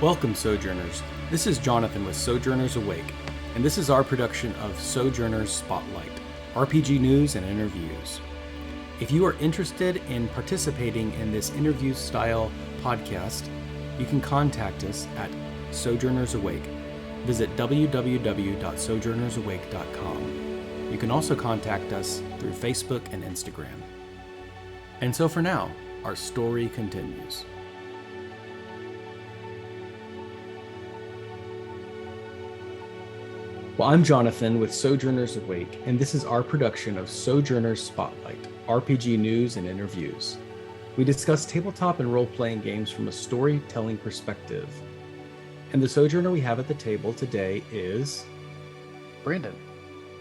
Welcome, Sojourners. This is Jonathan with Sojourners Awake, and this is our production of Sojourners Spotlight, RPG news and interviews. If you are interested in participating in this interview-style podcast, you can contact us at Sojourners Awake. Visit www.sojournersawake.com. You can also contact us through Facebook and Instagram. And so for now, our story continues. Well, I'm Jonathan with Sojourners Awake, and this is our production of Sojourners Spotlight, RPG news and interviews. We discuss tabletop and role-playing games from a storytelling perspective. And the Sojourner we have at the table today is... Brandon.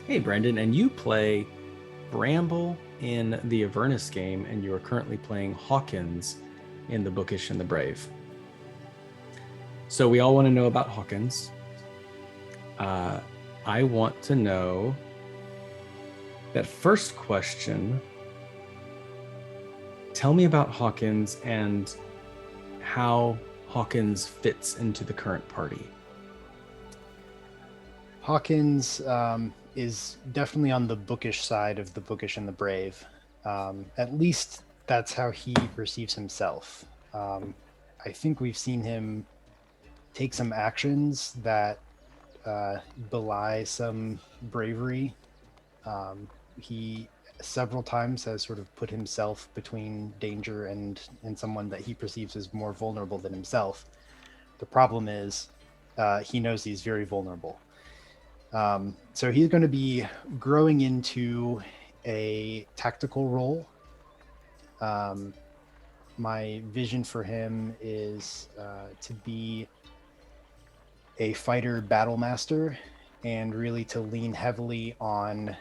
Hey, Brandon, and you play Bramble in the Avernus game, and you are currently playing Hawkins in the Bookish and the Brave. So we all want to know about Hawkins. I want to know that first question. Tell me about Hawkins and how Hawkins fits into the current party. Hawkins is definitely on the bookish side of the Bookish and the Brave. At least that's how he perceives himself. I think we've seen him take some actions that belie some bravery. He several times has sort of put himself between danger and someone that he perceives as more vulnerable than himself. The problem is he knows he's very vulnerable. So he's going to be growing into a tactical role. My vision for him is to be a fighter battle master, and really to lean heavily on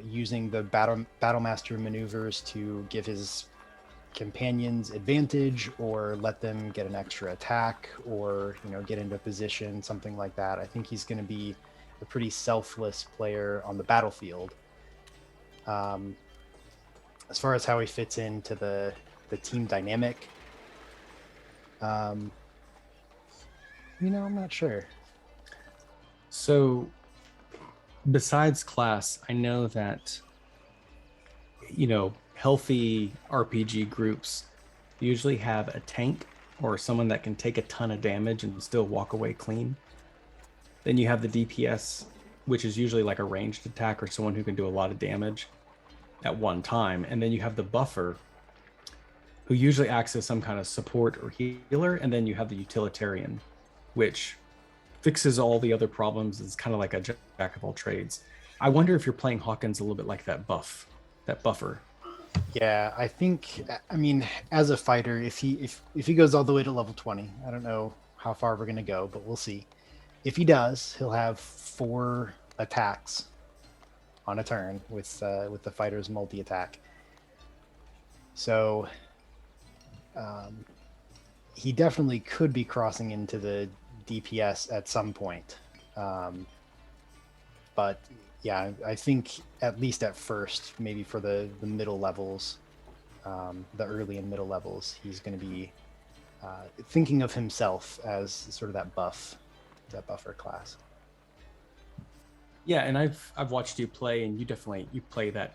using the battle master maneuvers to give his companions advantage, or let them get an extra attack, or get into position, something like that. I think he's going to be a pretty selfless player on the battlefield. As far as how he fits into the team dynamic, I'm not sure. So, besides class, I know that, healthy RPG groups usually have a tank or someone that can take a ton of damage and still walk away clean. Then you have the DPS, which is usually like a ranged attack or someone who can do a lot of damage at one time. And then you have the buffer, who usually acts as some kind of support or healer. And then you have the utilitarian, which fixes all the other problems. It's kind of like a jack of all trades. I wonder if you're playing Hawkins a little bit like that buffer. Yeah, I think, as a fighter, if he goes all the way to level 20, I don't know how far we're going to go, but we'll see. If he does, he'll have 4 attacks on a turn with the fighter's multi-attack. So he definitely could be crossing into the DPS at some point. But yeah, I think at least at first, maybe for the middle levels, the early and middle levels, he's going to be thinking of himself as sort of that buffer class. Yeah, and I've watched you play, and you play that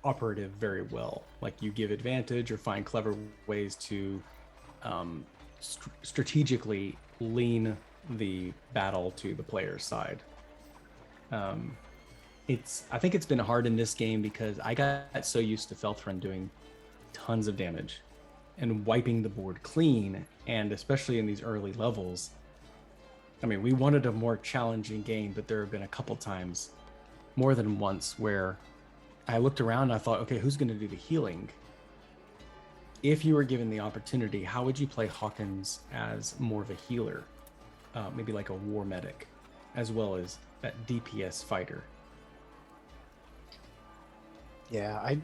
operative very well. Like, you give advantage or find clever ways to strategically lean the battle to the player's side. I think it's been hard in this game because I got so used to Felthrun doing tons of damage and wiping the board clean, and especially in these early levels. We wanted a more challenging game, but there have been a couple times, more than once, where I looked around and I thought, okay, who's going to do the healing? If you were given the opportunity, how would you play Hawkins as more of a healer? Maybe like a war medic, as well as that DPS fighter. Yeah, I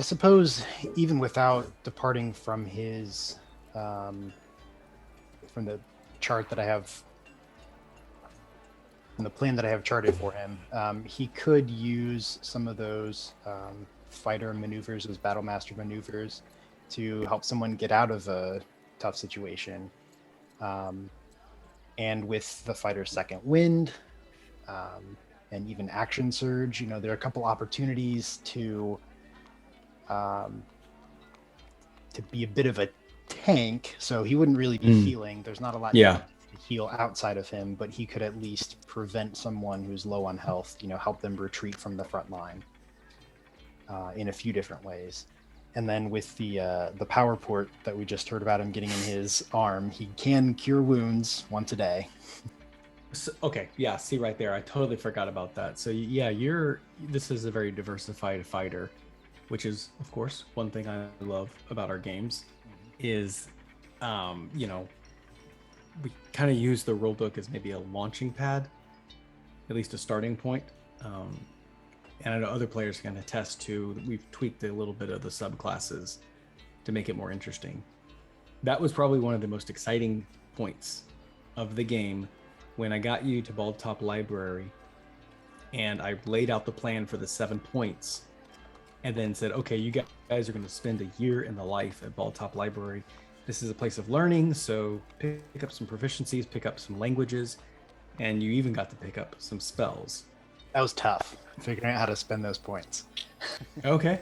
suppose even without departing from his from the chart that I have, from the plan that I have charted for him, he could use some of those fighter maneuvers, those battle master maneuvers, to help someone get out of a tough situation. And with the fighter's second wind, and even action surge, there are a couple opportunities um, to be a bit of a tank. So he wouldn't really be healing. There's not a lot Yeah. to heal outside of him, but he could at least prevent someone who's low on health, help them retreat from the front line in a few different ways. And then with the power port that we just heard about him getting in his arm, he can cure wounds once a day. So, okay, yeah, see right there. I totally forgot about that. So yeah, this is a very diversified fighter, which is of course one thing I love about our games is we kind of use the rulebook as maybe a launching pad, at least a starting point. And I know other players can attest to that we've tweaked a little bit of the subclasses to make it more interesting. That was probably one of the most exciting points of the game when I got you to Bald Top Library and I laid out the plan for the 7 points and then said, okay, you guys are going to spend a year in the life at Bald Top Library. This is a place of learning, so pick up some proficiencies, pick up some languages, and you even got to pick up some spells. That was tough, figuring out how to spend those points. Okay.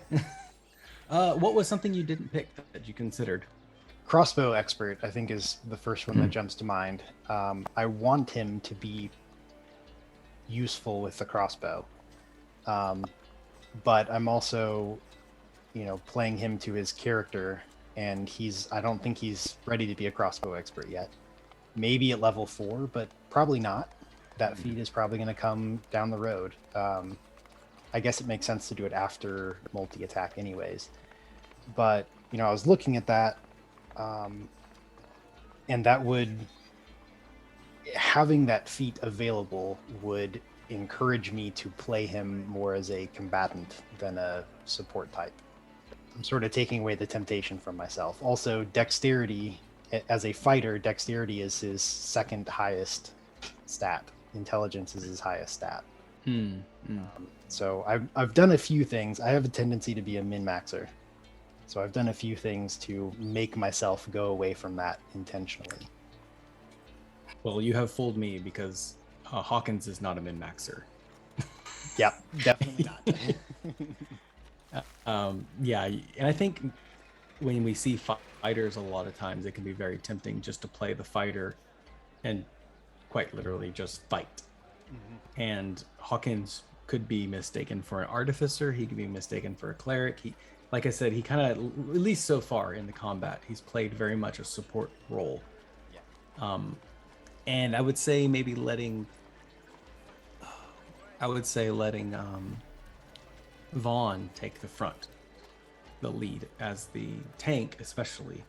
What was something you didn't pick that you considered? Crossbow expert, I think, is the first one that jumps to mind. I want him to be useful with the crossbow. But I'm also, playing him to his character, and I don't think he's ready to be a crossbow expert yet. Maybe at level 4, but probably not. That feat is probably going to come down the road. I guess it makes sense to do it after multi-attack anyways. But, I was looking at that, and having that feat available would encourage me to play him more as a combatant than a support type. I'm sort of taking away the temptation from myself. Also, dexterity, as a fighter, dexterity is his second highest stat. Intelligence is his highest stat. So I've done a few things. I have a tendency to be a min-maxer. So I've done a few things to make myself go away from that intentionally. Well, you have fooled me because Hawkins is not a min-maxer. Yeah, definitely not. Yeah, and I think when we see fighters a lot of times, it can be very tempting just to play the fighter and quite literally just fight. And Hawkins could be mistaken for an artificer. He could be mistaken for a cleric. Like I said, he kind of, at least so far in the combat, he's played very much a support role. Yeah. And I would say maybe letting Vaughn take the lead as the tank, especially.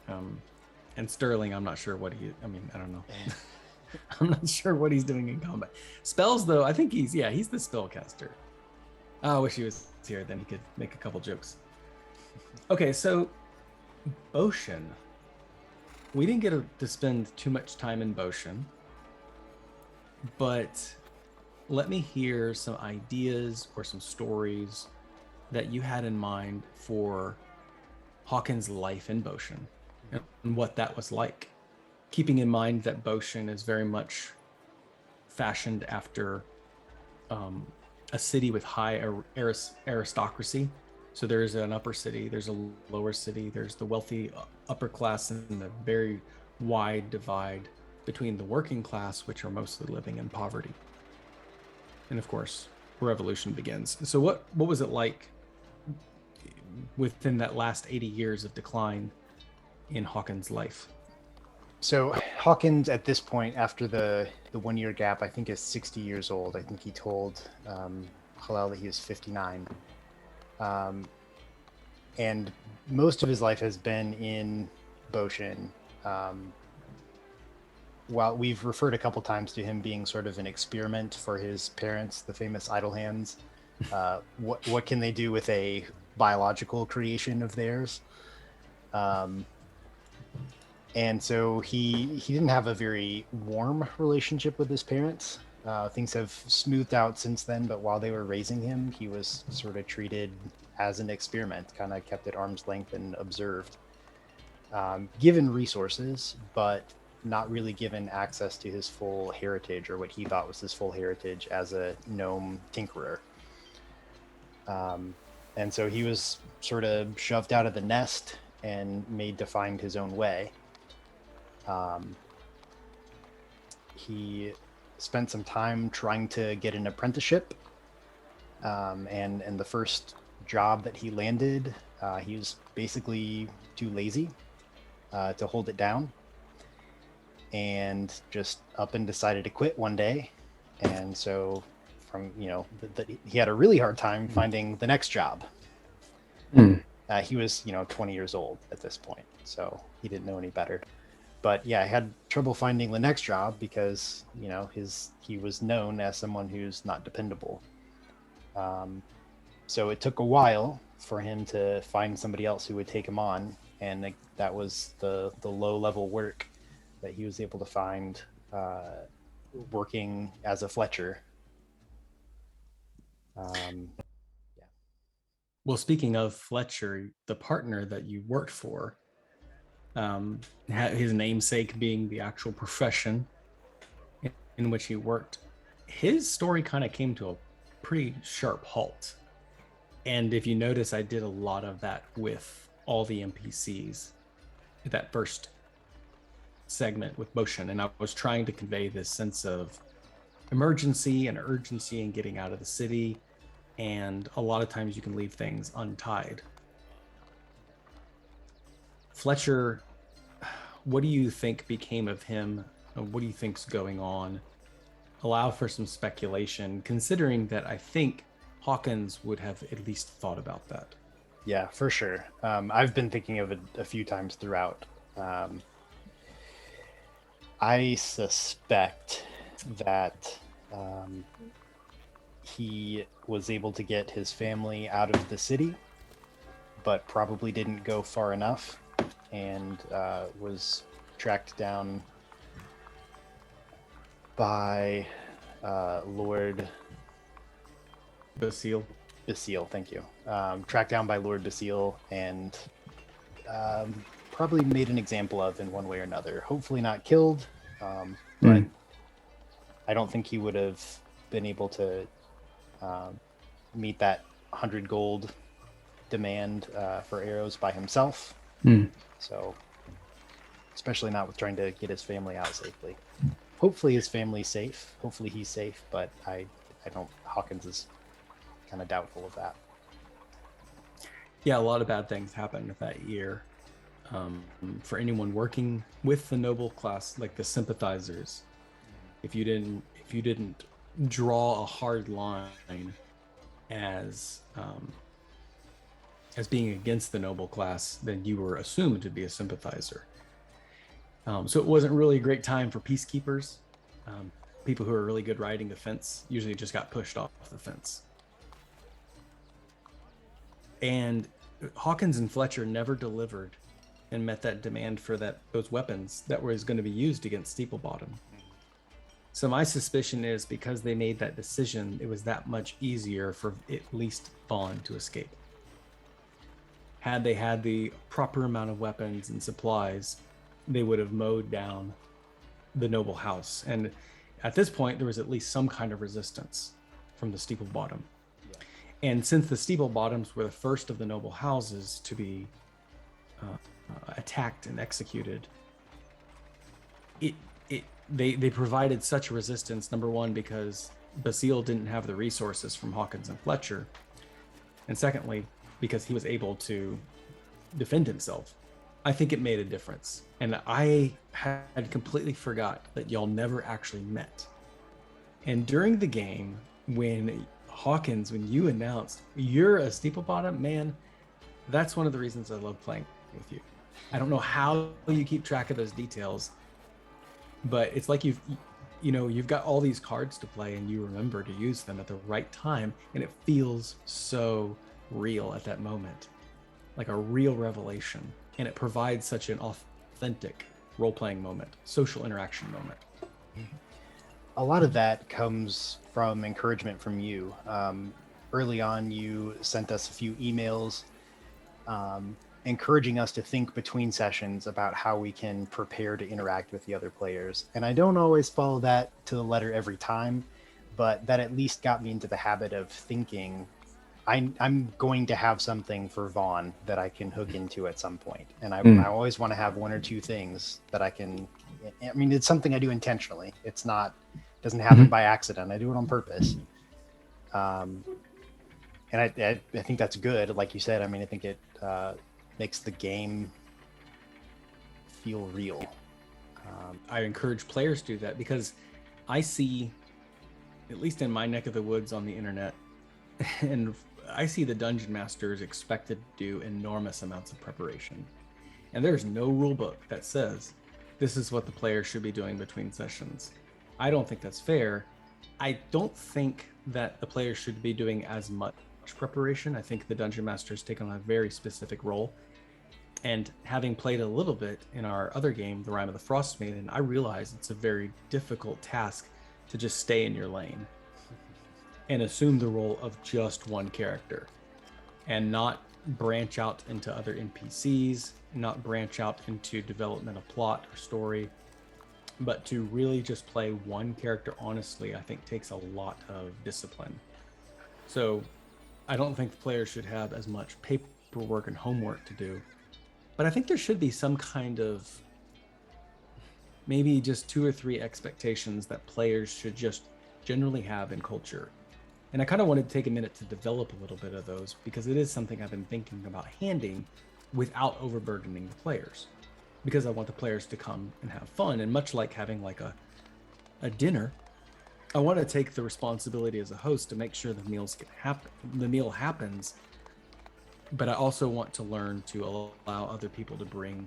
And Sterling, I'm not sure I don't know. I'm not sure what he's doing in combat. Spells, though, I think he's the spellcaster. I wish he was here, then he could make a couple jokes. Okay, so Boshin. We didn't get to spend too much time in Boshin, but let me hear some ideas or some stories that you had in mind for Hawkins' life in Boshin and what that was like. Keeping in mind that Boshin is very much fashioned after a city with high aristocracy. So there's an upper city, there's a lower city, there's the wealthy upper class, and the very wide divide between the working class, which are mostly living in poverty. And of course, revolution begins. So what was it like within that last 80 years of decline in Hawkins' life? So Hawkins, at this point, after the 1 year gap, I think is 60 years old. I think he told Halal that he was 59. And most of his life has been in Boshin. While we've referred a couple times to him being sort of an experiment for his parents, the famous Idlehands. What can they do with a biological creation of theirs? And so he didn't have a very warm relationship with his parents. Things have smoothed out since then, but while they were raising him, he was sort of treated as an experiment, kind of kept at arm's length and observed. given resources, but not really given access to his full heritage, or what he thought was his full heritage as a gnome tinkerer. And so he was sort of shoved out of the nest and made to find his own way. He spent some time trying to get an apprenticeship, and the first job that he landed, he was basically too lazy to hold it down, and just up and decided to quit one day. And so from he had a really hard time finding the next job. He was 20 years old at this point, so he didn't know any better. But yeah, I had trouble finding the next job because he was known as someone who's not dependable. So it took a while for him to find somebody else who would take him on, and that was the low level work that he was able to find, working as a Fletcher. Well, speaking of Fletcher, the partner that you worked for, his namesake being the actual profession in which he worked, his story kind of came to a pretty sharp halt. And if you notice, I did a lot of that with all the NPCs, that first segment with motion, and I was trying to convey this sense of emergency and urgency in getting out of the city, and a lot of times you can leave things untied. Fletcher, what do you think became of him? What do you think's going on? Allow for some speculation, considering that I think Hawkins would have at least thought about that. Yeah, for sure. I've been thinking of it a few times throughout. I suspect that he was able to get his family out of the city, but probably didn't go far enough, and was tracked down by Lord Basile. Thank you. Tracked down by Lord Basile, and probably made an example of in one way or another. Hopefully not killed, but I don't think he would have been able to meet that 100 gold demand for arrows by himself. So, especially not with trying to get his family out safely. Hopefully his family's safe. Hopefully he's safe, but I don't. Hawkins is kind of doubtful of that. Yeah, a lot of bad things happened that year. For anyone working with the noble class, like the sympathizers, if you didn't draw a hard line as being against the noble class, then you were assumed to be a sympathizer. So it wasn't really a great time for peacekeepers. People who are really good riding the fence usually just got pushed off the fence. And Hawkins and Fletcher never delivered and met that demand for those weapons that was going to be used against Steeplebottom. So my suspicion is because they made that decision, it was that much easier for at least Vaughn to escape. Had they had the proper amount of weapons and supplies, they would have mowed down the noble house. And at this point, there was at least some kind of resistance from the Steeplebottom. Yeah. And since the Steeplebottoms were the first of the noble houses to be attacked and executed, they provided such resistance, number one, because Basile didn't have the resources from Hawkins and Fletcher, and secondly, because he was able to defend himself. I think it made a difference. And I had completely forgot that y'all never actually met. And during the game, when you announced you're a Steeplebottom, man, that's one of the reasons I love playing with you. I don't know how you keep track of those details, but it's like you've got all these cards to play and you remember to use them at the right time, and it feels so real at that moment, like a real revelation, and it provides such an authentic role-playing moment, social interaction moment. A lot of that comes from encouragement from you. Early on, you sent us a few emails, encouraging us to think between sessions about how we can prepare to interact with the other players. And I don't always follow that to the letter every time, but that at least got me into the habit of thinking I'm going to have something for Vaughn that I can hook into at some point. And I always want to have one or two things that I can, I mean, it's something I do intentionally. It's not, doesn't happen by accident. I do it on purpose. And I think that's good. Like you said, I mean, I think it makes the game feel real. I encourage players to do that because I see, at least in my neck of the woods on the internet, and I see the dungeon masters expected to do enormous amounts of preparation. And there's no rule book that says this is what the player should be doing between sessions. I don't think that's fair. I don't think that the players should be doing as much preparation. I think the dungeon masters take on a very specific role. And having played a little bit in our other game, The Rime of the Frost Maiden, I realize it's a very difficult task to just stay in your lane and assume the role of just one character and not branch out into other NPCs, not branch out into development of plot or story, but to really just play one character honestly, I think takes a lot of discipline. So I don't think the players should have as much paperwork and homework to do, but I think there should be some kind of maybe just 2 or 3 expectations that players should just generally have in culture. And I kind of wanted to take a minute to develop a little bit of those because it is something I've been thinking about handing without overburdening the players, because I want the players to come and have fun. And much like having like a dinner, I want to take the responsibility as a host to make sure the meal happens. But I also want to learn to allow other people to bring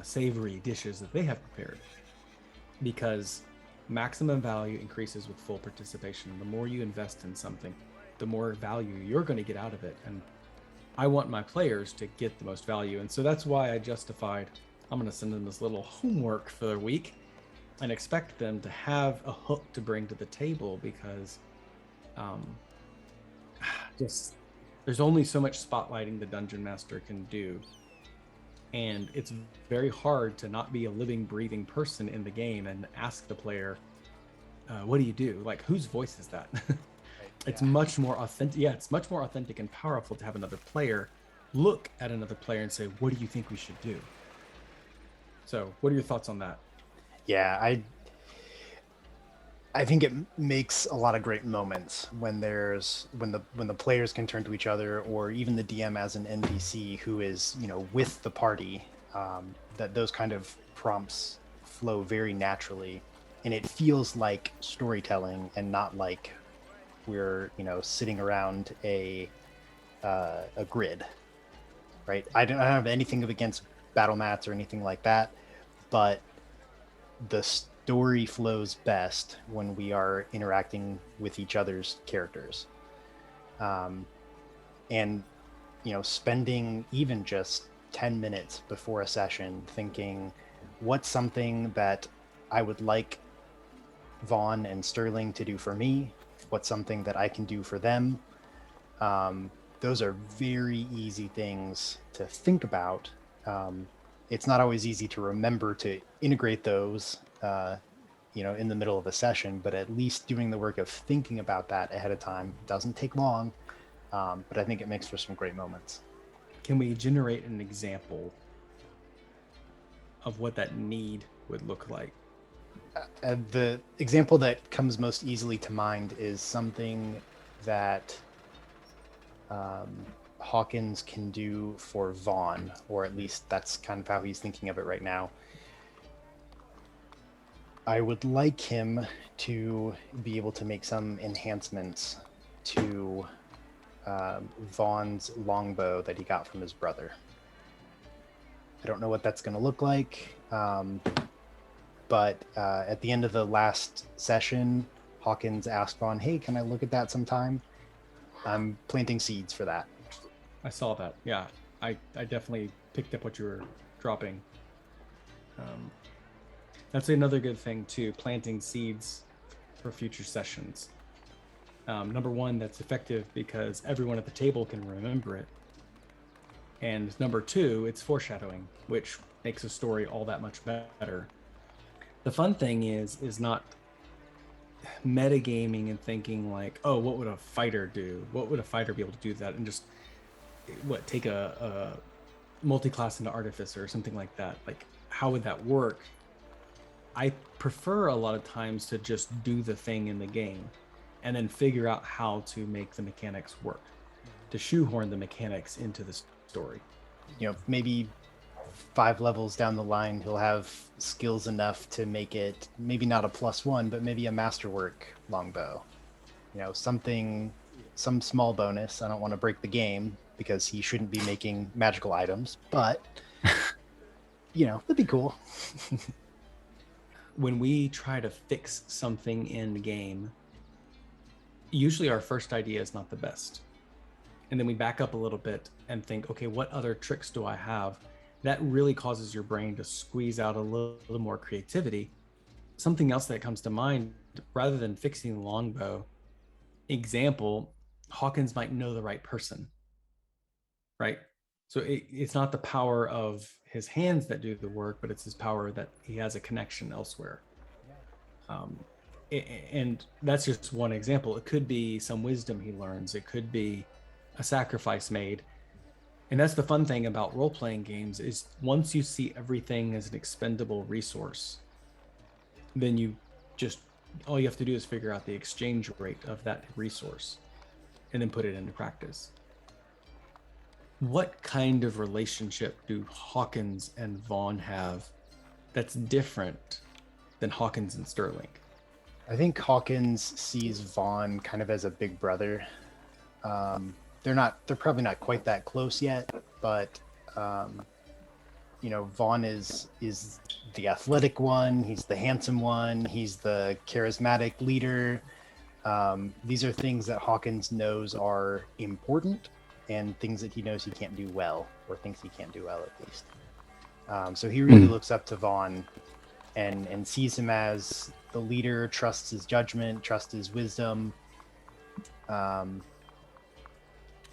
savory dishes that they have prepared, because maximum value increases with full participation. The more you invest in something, the more value you're going to get out of it. And I want my players to get the most value. And so that's why I justified, I'm going to send them this little homework for the week and expect them to have a hook to bring to the table, because just there's only so much spotlighting the dungeon master can do. And it's very hard to not be a living, breathing person in the game and ask the player, what do you do? Like, whose voice is that? It's much more authentic. Yeah, it's much more authentic and powerful to have another player look at another player and say, what do you think we should do? So what are your thoughts on that? Yeah, I think it makes a lot of great moments when the players can turn to each other, or even the DM as an NPC who is, with the party, that those kind of prompts flow very naturally, and it feels like storytelling and not like we're, sitting around a grid, right? I don't have anything against battle mats or anything like that, but the story flows best when we are interacting with each other's characters. And spending even just 10 minutes before a session thinking, what's something that I would like Vaughn and Sterling to do for me? What's something that I can do for them? Those are very easy things to think about. It's not always easy to remember to integrate those, in the middle of a session, but at least doing the work of thinking about that ahead of time doesn't take long. But I think it makes for some great moments. Can we generate an example of what that need would look like? The example that comes most easily to mind is something that Hawkins can do for Vaughn, or at least that's kind of how he's thinking of it right now. I would like him to be able to make some enhancements to Vaughn's longbow that he got from his brother. I don't know what that's going to look like, but at the end of the last session, Hawkins asked Vaughn, hey, can I look at that sometime? I'm planting seeds for that. I saw that. Yeah, I definitely picked up what you were dropping. That's another good thing too, planting seeds for future sessions. Number one, that's effective because everyone at the table can remember it. And number two, it's foreshadowing, which makes a story all that much better. The fun thing is not metagaming and thinking like, oh, what would a fighter do? What would a fighter be able to do that? And just take a multi-class into artificer or something like that. Like, how would that work? I prefer a lot of times to just do the thing in the game and then figure out how to make the mechanics work, to shoehorn the mechanics into the story. Maybe 5 levels down the line, he'll have skills enough to make it maybe not a +1, but maybe a masterwork longbow. Some small bonus. I don't want to break the game because he shouldn't be making magical items, but it'd be cool. When we try to fix something in the game, usually our first idea is not the best. And then we back up a little bit and think, okay, what other tricks do I have? That really causes your brain to squeeze out a little more creativity. Something else that comes to mind, rather than fixing the longbow, example, Hawkins might know the right person, right? So it's not the power of his hands that do the work, but it's his power that he has a connection elsewhere. And that's just one example. It could be some wisdom he learns. It could be a sacrifice made. And that's the fun thing about role-playing games is once you see everything as an expendable resource, then all you have to do is figure out the exchange rate of that resource and then put it into practice. What kind of relationship do Hawkins and Vaughn have that's different than Hawkins and Sterling? I think Hawkins sees Vaughn kind of as a big brother. They're probably not quite that close yet, but Vaughn is the athletic one. He's the handsome one. He's the charismatic leader. These are things that Hawkins knows are important and things that he knows he can't do well, or thinks he can't do well at least. So he really looks up to Vaughn and sees him as the leader, trusts his judgment, trusts his wisdom.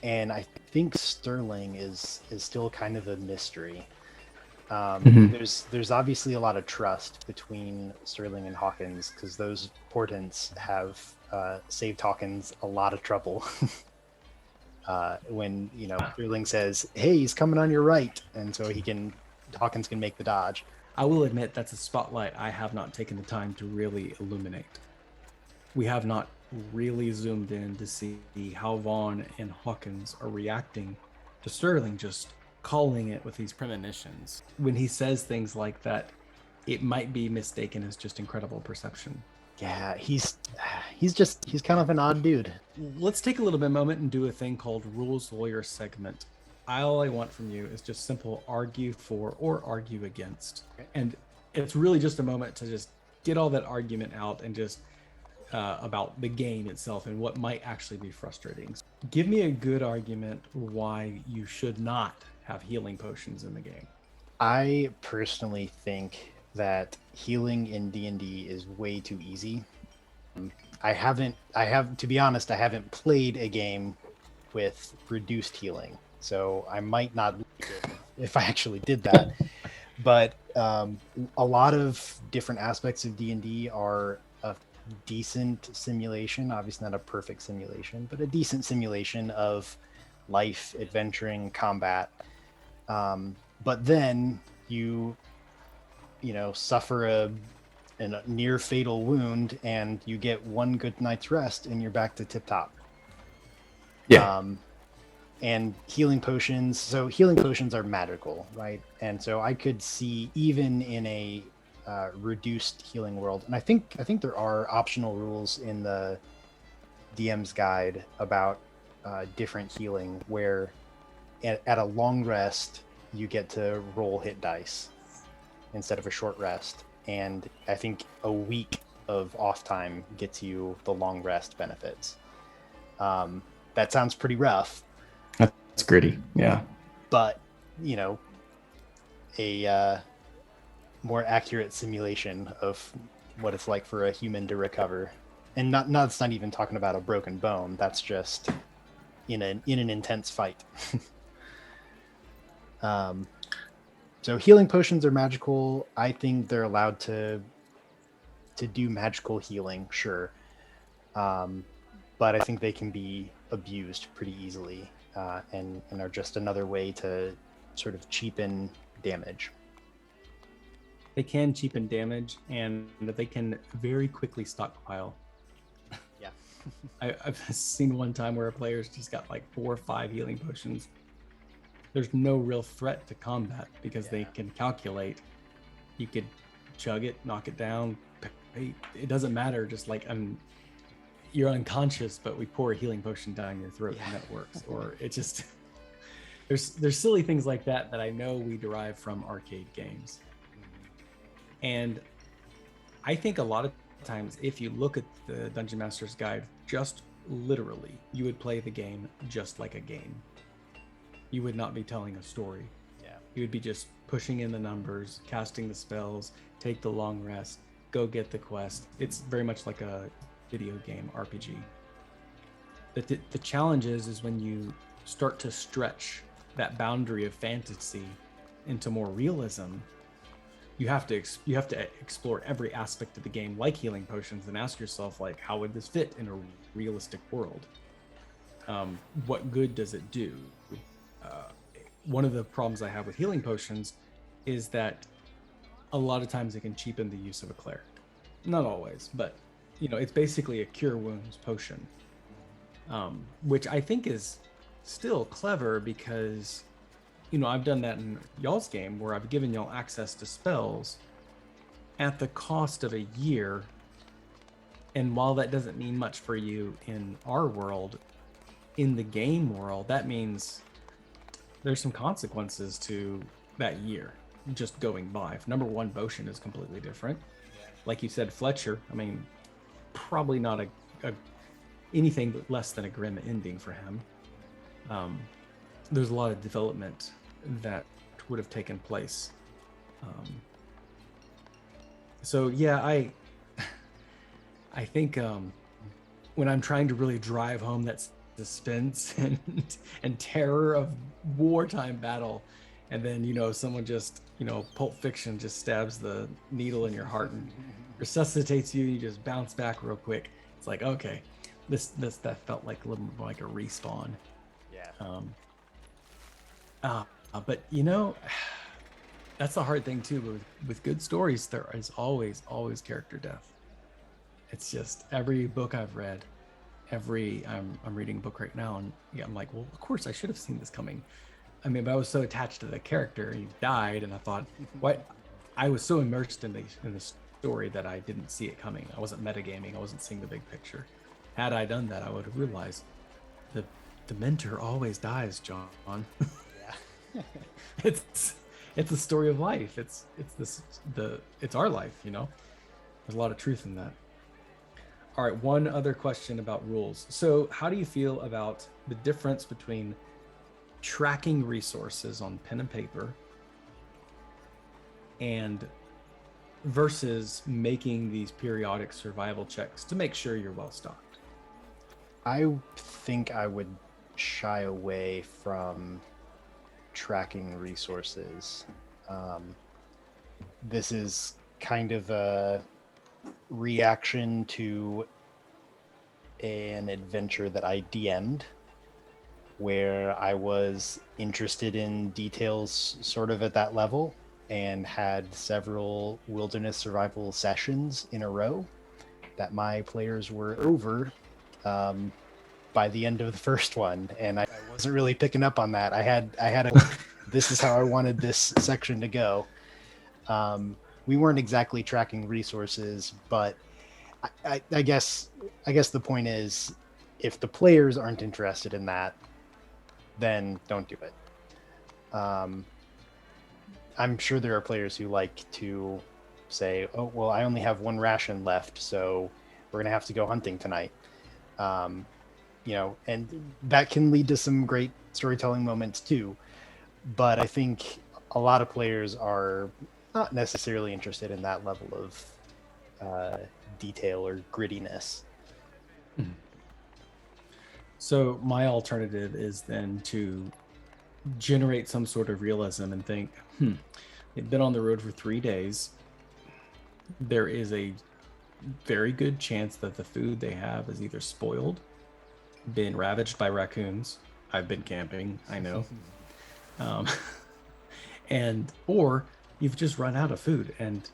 And I think Sterling is still kind of a mystery. There's obviously a lot of trust between Sterling and Hawkins because those portents have saved Hawkins a lot of trouble. When Sterling says, "Hey, he's coming on your right," and so Hawkins can make the dodge. I will admit that's a spotlight I have not taken the time to really illuminate. We have not really zoomed in to see how Vaughn and Hawkins are reacting to Sterling just calling it with these premonitions. When he says things like that, it might be mistaken as just incredible perception. Yeah, he's kind of an odd dude. Let's take a little bit of a moment and do a thing called Rules Lawyer segment. All I want from you is just simple argue for or argue against. Okay. And it's really just a moment to just get all that argument out and just about the game itself and what might actually be frustrating. Give me a good argument why you should not have healing potions in the game. I personally think that healing in D&D is way too easy. To be honest, I haven't played a game with reduced healing, so I might not like it if I actually did that. But a lot of different aspects of D&D are a decent simulation, obviously not a perfect simulation, but a decent simulation of life, adventuring, combat. But then you suffer a near fatal wound and you get one good night's rest and you're back to tip top. Yeah. And healing potions are magical, right? And so I could see even in a reduced healing world, and I think there are optional rules in the DM's guide about different healing where at a long rest you get to roll hit dice instead of a short rest, and I think a week of off time gets you the long rest benefits. That sounds pretty rough. That's gritty, yeah. But a more accurate simulation of what it's like for a human to recover, and that's not even talking about a broken bone. That's just in an intense fight. So healing potions are magical. I think they're allowed to do magical healing, sure. But I think they can be abused pretty easily, and are just another way to sort of cheapen damage. They can cheapen damage, and they can very quickly stockpile. Yeah. I've seen one time where a player's just got like 4 or 5 healing potions. There's no real threat to combat because they can calculate. You could chug it, knock it down. It doesn't matter. Just like you're unconscious, but we pour a healing potion down your throat and that works. Or it just there's silly things like that I know we derive from arcade games. And I think a lot of times, if you look at the Dungeon Master's Guide, just literally, you would play the game just like a game. You would not be telling a story. Yeah. You would be just pushing in the numbers, casting the spells, take the long rest, go get the quest. It's very much like a video game RPG. The challenge is when you start to stretch that boundary of fantasy into more realism. You have to explore every aspect of the game, like healing potions, and ask yourself, like, how would this fit in a realistic world? What good does it do? One of the problems I have with healing potions is that a lot of times it can cheapen the use of a cleric. Not always, but it's basically a cure wounds potion, which I think is still clever because I've done that in y'all's game where I've given y'all access to spells at the cost of a year. And while that doesn't mean much for you in our world, in the game world, that means there's some consequences to that year just going by. If number one potion is completely different, like you said, Fletcher, I mean, probably not a anything but less than a grim ending for him. There's a lot of development that would have taken place. So yeah, I think when I'm trying to really drive home that suspense and terror of wartime battle, and then someone just Pulp Fiction just stabs the needle in your heart and resuscitates you, you just bounce back real quick. It's like, okay, that felt like a little more like a respawn. Yeah. But that's the hard thing too. With good stories, there is always character death. It's just every book I've read, I'm reading a book right now, and I'm like, well, of course I should have seen this coming. I mean, but I was so attached to the character, he died, and I thought, what? I was so immersed in the story that I didn't see it coming. I wasn't metagaming. I wasn't seeing the big picture. Had I done that, I would have realized the mentor always dies, John. Yeah. It's a story of life. It's our life. There's a lot of truth in that. All right, one other question about rules. So how do you feel about the difference between tracking resources on pen and paper and versus making these periodic survival checks to make sure you're well stocked? I think I would shy away from tracking resources. This is kind of a reaction to an adventure that I DM'd where I was interested in details sort of at that level and had several wilderness survival sessions in a row that my players were over by the end of the first one, and I wasn't really picking up on that. I had this is how I wanted this section to go. We weren't exactly tracking resources, but I guess the point is, if the players aren't interested in that, then don't do it. I'm sure there are players who like to say, oh, well, I only have one ration left, so we're going to have to go hunting tonight. And that can lead to some great storytelling moments too. But I think a lot of players are not necessarily interested in that level of detail or grittiness. So my alternative is then to generate some sort of realism and think, they've been on the road for 3 days. There is a very good chance that the food they have is either spoiled, been ravaged by raccoons. I've been camping, I know. And or you've just run out of food, and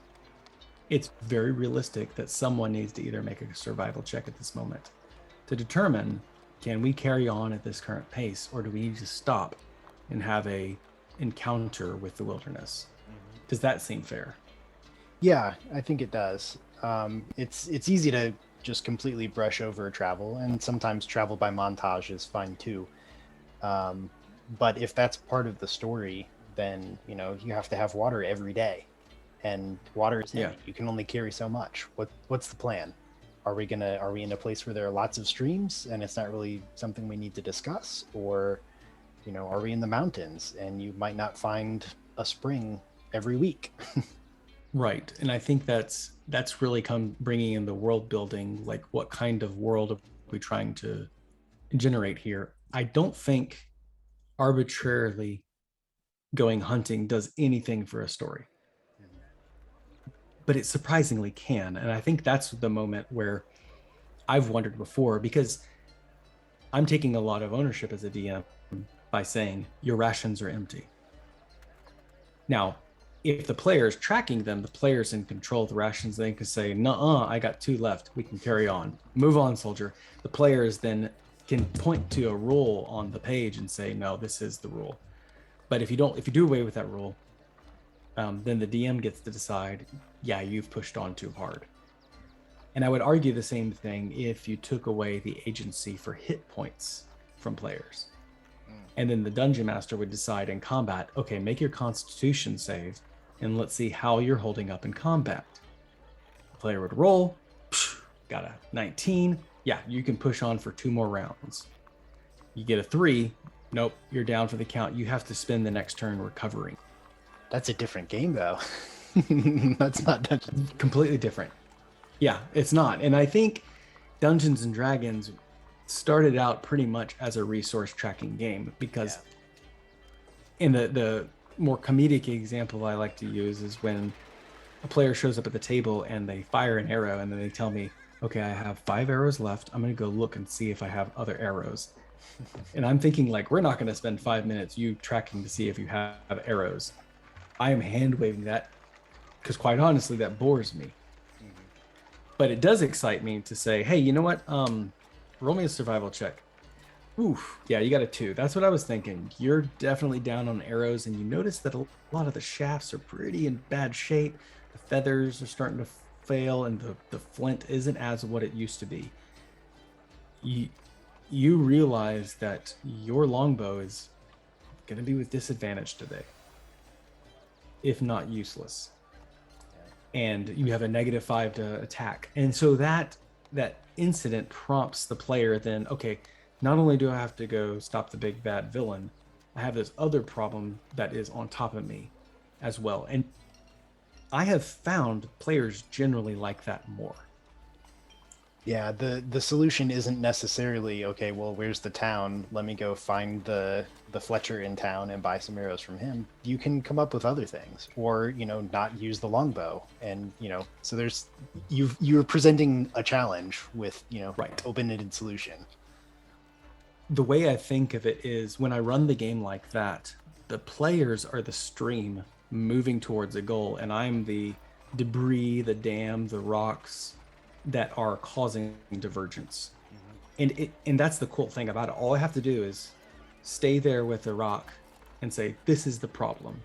it's very realistic that someone needs to either make a survival check at this moment to determine, can we carry on at this current pace, or do we need to stop and have a encounter with the wilderness? Does that seem fair? Yeah, I think it does. It's easy to just completely brush over travel, and sometimes travel by montage is fine too. But if that's part of the story, then you have to have water every day, and water is heavy. You can only carry so much. What's the plan? Are we in a place where there are lots of streams and it's not really something we need to discuss, or are we in the mountains and you might not find a spring every week? Right. And I think that's really bringing in the world building, like what kind of world are we trying to generate here? I don't think arbitrarily going hunting does anything for a story, but it surprisingly can. And I think that's the moment where I've wondered before, because I'm taking a lot of ownership as a DM by saying your rations are empty. Now, if the player is tracking them, the player's in control of the rations. They can say, "Nuh-uh, I got 2 left. We can carry on. Move on, soldier." The players then can point to a rule on the page and say, "No, this is the rule." But if you do away with that rule, then the DM gets to decide, yeah, you've pushed on too hard. And I would argue the same thing if you took away the agency for hit points from players. And then the dungeon master would decide in combat, okay, make your constitution save, and let's see how you're holding up in combat. The player would roll, got a 19. Yeah, you can push on for 2 more rounds. You get a 3. Nope, you're down for the count. You have to spend the next turn recovering. That's a different game, though. That's not Dungeons. Completely different. Yeah, it's not. And I think Dungeons and Dragons started out pretty much as a resource tracking game, because in the more comedic example I like to use is when a player shows up at the table and they fire an arrow, and then they tell me, okay, I have 5 arrows left. I'm going to go look and see if I have other arrows. And I'm thinking, like, we're not going to spend 5 minutes you tracking to see if you have arrows. I am hand waving that because, quite honestly, that bores me. But it does excite me to say, hey, you know what? Roll me a survival check. Oof, yeah, you got a 2. That's what I was thinking. You're definitely down on arrows, and you notice that a lot of the shafts are pretty in bad shape. The feathers are starting to fail, and the flint isn't as what it used to be. You realize that your longbow is going to be with disadvantage today, if not useless. And you have a -5 to attack. And so that incident prompts the player then, okay, not only do I have to go stop the big bad villain, I have this other problem that is on top of me as well. And I have found players generally like that more. Yeah, the solution isn't necessarily, okay, well, where's the town? Let me go find the Fletcher in town and buy some arrows from him. You can come up with other things, or not use the longbow, and so you're presenting a challenge with right, open-ended solution. The way I think of it is, when I run the game like that, the players are the stream moving towards a goal, and I'm the debris, the dam, the rocks that are causing divergence. And that's the cool thing about it. All I have to do is stay there with the rock and say, this is the problem,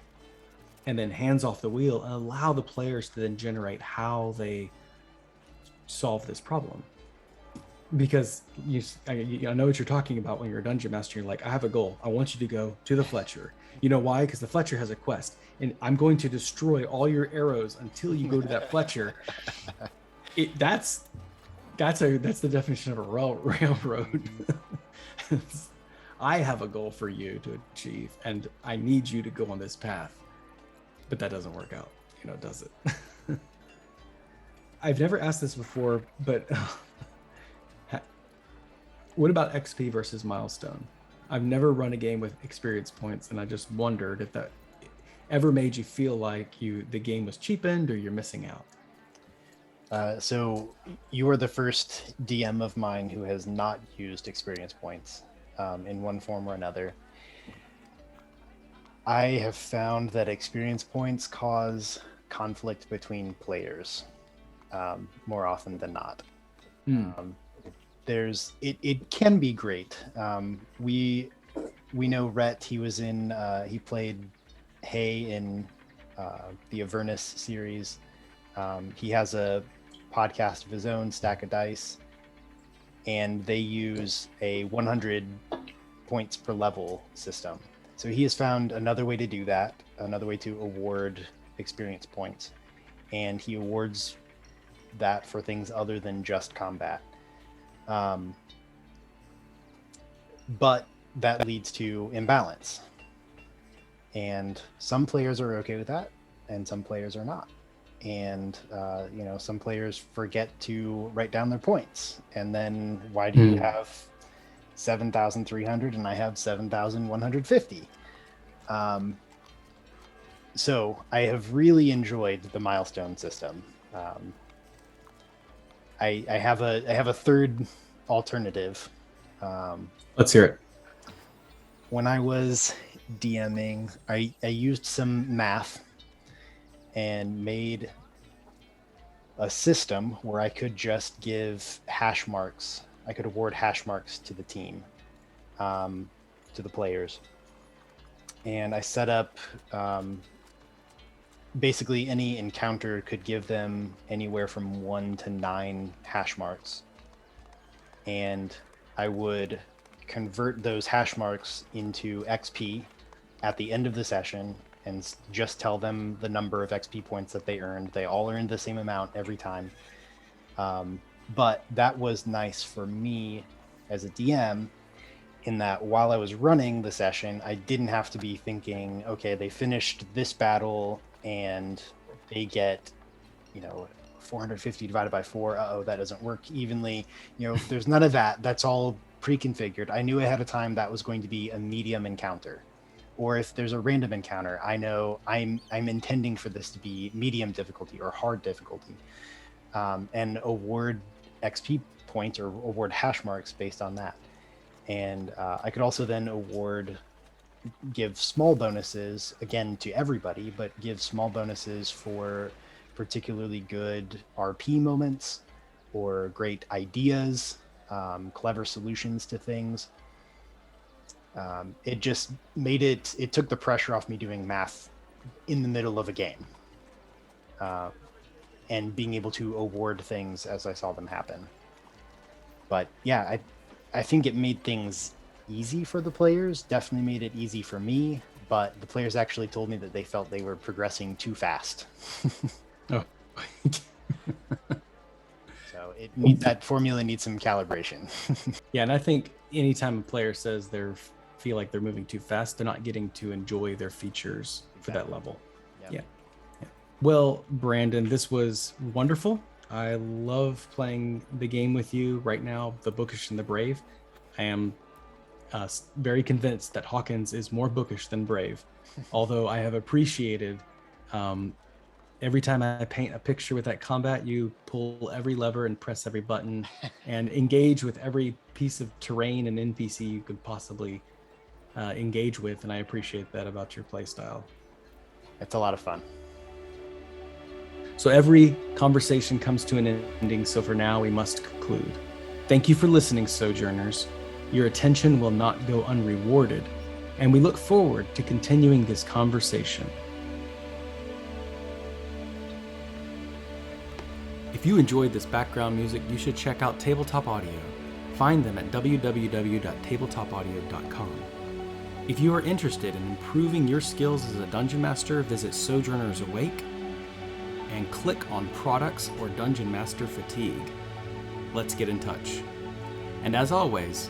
and then hands off the wheel and allow the players to then generate how they solve this problem. Because I know what you're talking about when you're a dungeon master. You're like, I have a goal. I want you to go to the Fletcher. You know why? Because the Fletcher has a quest, and I'm going to destroy all your arrows until you go to that Fletcher. That's the definition of a railroad. I have a goal for you to achieve, and I need you to go on this path. But that doesn't work out, does it? I've never asked this before, but what about XP versus milestone? I've never run a game with experience points, and I just wondered if that ever made you feel like the game was cheapened or you're missing out. So you are the first DM of mine who has not used experience points in one form or another. I have found that experience points cause conflict between players more often than not. It can be great. We know Rhett. He played Hay in the Avernus series. He has a podcast of his own, Stack of Dice, and they use a 100 points per level system. So he has found another way to do that, another way to award experience points, and he awards that for things other than just combat. But that leads to imbalance, and some players are okay with that, and some players are not. And some players forget to write down their points, and then why do you have 7,300 and I have 7,150? So I have really enjoyed the milestone system. I have a third alternative. Let's hear it. When I was DMing, I used some math and made a system where I could just give hash marks. I could award hash marks to the team, to the players. And I set up basically any encounter could give them anywhere from 1 to 9 hash marks. And I would convert those hash marks into XP at the end of the session and just tell them the number of XP points that they earned. They all earned the same amount every time. But that was nice for me as a DM in that while I was running the session, I didn't have to be thinking, okay, they finished this battle and they get, 450 divided by 4. That doesn't work evenly. There's none of that. That's all pre-configured. I knew ahead of time that was going to be a medium encounter. Or if there's a random encounter, I know I'm intending for this to be medium difficulty or hard difficulty, and award XP points or award hash marks based on that. And I could also then give small bonuses, again, to everybody, but give small bonuses for particularly good RP moments or great ideas, clever solutions to things. It just made it took the pressure off me doing math in the middle of a game, and being able to award things as I saw them happen. But yeah, I think it made things easy for the players, definitely made it easy for me, but the players actually told me that they felt they were progressing too fast. Oh. So that formula needs some calibration. Yeah, and I think anytime a player says they feel like they're moving too fast, they're not getting to enjoy their features for that level. Yep. Yeah. Well, Brandon, this was wonderful. I love playing the game with you right now, the Bookish and the Brave. I am very convinced that Hawkins is more bookish than brave, although I have appreciated every time I paint a picture with that combat, you pull every lever and press every button and engage with every piece of terrain and NPC you could possibly engage with, and I appreciate that about your playstyle. It's a lot of fun. So every conversation comes to an ending, so for now we must conclude. Thank you for listening, Sojourners. Your attention will not go unrewarded, and we look forward to continuing this conversation. If you enjoyed this background music, you should check out Tabletop Audio. Find them at www.tabletopaudio.com. If you are interested in improving your skills as a Dungeon Master, visit Sojourners Awake and click on Products or Dungeon Master Fatigue. Let's get in touch. And as always,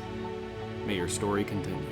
may your story continue.